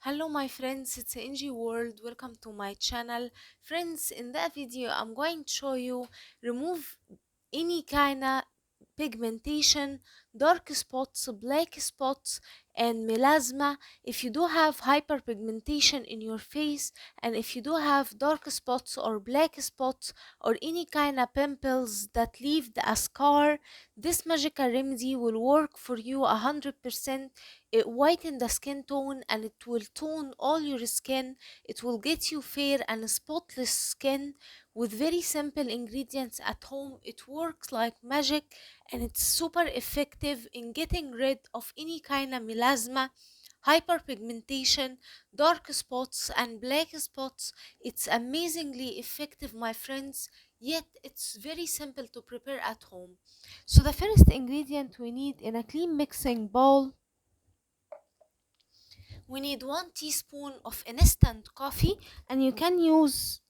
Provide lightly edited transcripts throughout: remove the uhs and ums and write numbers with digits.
Hello my friends, it's NGWorld. Welcome to my channel. Friends, in that video I'm going to show you remove any kind of pigmentation, dark spots, black spots, and melasma. If you do have hyperpigmentation in your face, and if you do have dark spots or black spots or any kind of pimples that leave a scar, this magical remedy will work for you 100%. It whiten the skin tone and it will tone all your skin. It will get you fair and spotless skin with very simple ingredients at home. It works like magic and it's super effective in getting rid of any kind of melasma, hyperpigmentation, dark spots, and black spots. It's amazingly effective, my friends, yet it's very simple to prepare at home. So, the first ingredient we need in a clean mixing bowl, we need 1 teaspoon of instant coffee, and you can use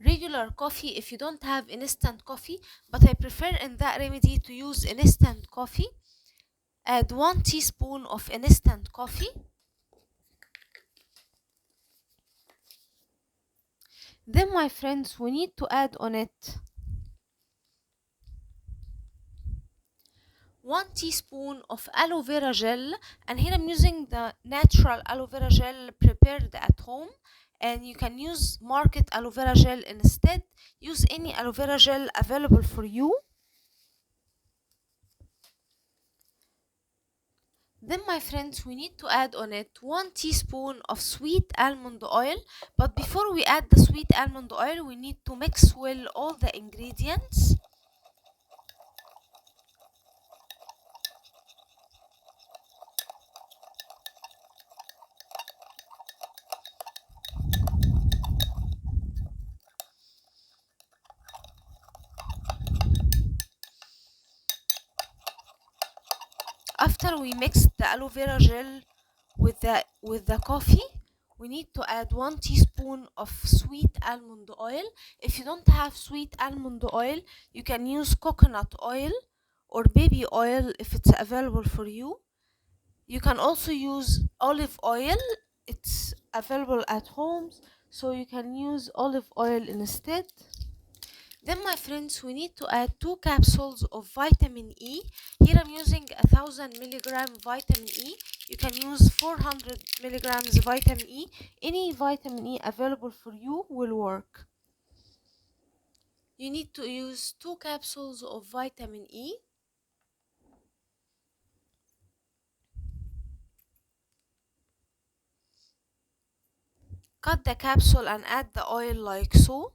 regular coffee if you don't have instant coffee, but I prefer in that remedy to use instant coffee. Add 1 teaspoon of instant coffee. Then, my friends, we need to add on it 1 teaspoon of aloe vera gel, and here I'm using the natural aloe vera gel prepared at home, and you can use market aloe vera gel instead. Use any aloe vera gel available for you. Then, my friends, we need to add on it 1 teaspoon of sweet almond oil. But before we add the sweet almond oil, we need to mix well all the ingredients. After we mix the aloe vera gel with the coffee, we need to add 1 teaspoon of sweet almond oil. If you don't have sweet almond oil, you can use coconut oil or baby oil if it's available for you. You can also use olive oil. It's available at homes, so you can use olive oil instead. Then, my friends, we need to add 2 capsules of vitamin E. Here I'm using 1000 milligram vitamin E. You can use 400 milligrams vitamin E. Any vitamin E available for you will work. You need to use 2 capsules of vitamin E. Cut the capsule and add the oil like so.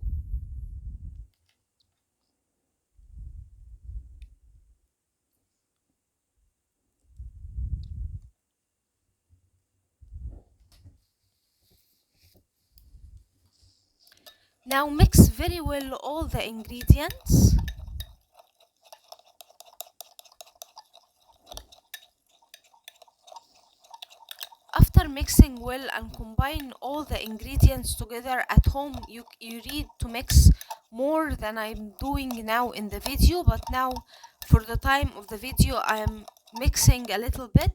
Now mix very well all the ingredients. After mixing well and combine all the ingredients together at home, you need to mix more than I'm doing now in the video, but now for the time of the video I am mixing a little bit.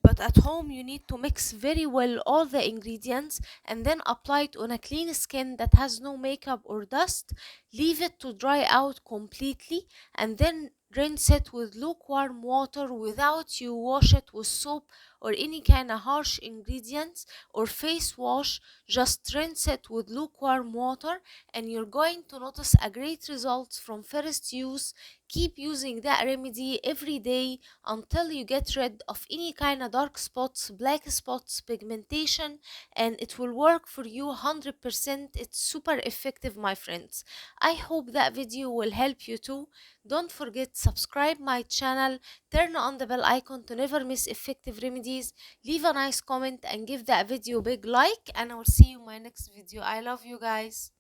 But at home you need to mix very well all the ingredients and then apply it on a clean skin that has no makeup or dust. Leave it to dry out completely and then rinse it with lukewarm water without you wash it with soap or any kind of harsh ingredients or face wash. Just rinse it with lukewarm water and you're going to notice a great results from first use. Keep using that remedy every day until you get rid of any kind of dark spots, black spots, pigmentation, and it will work for you 100%. It's super effective, my friends. I hope that video will help you too. Don't forget, subscribe my channel, turn on the bell icon to never miss effective remedies, leave a nice comment and give that video a big like, and I will see you in my next video. I love you guys.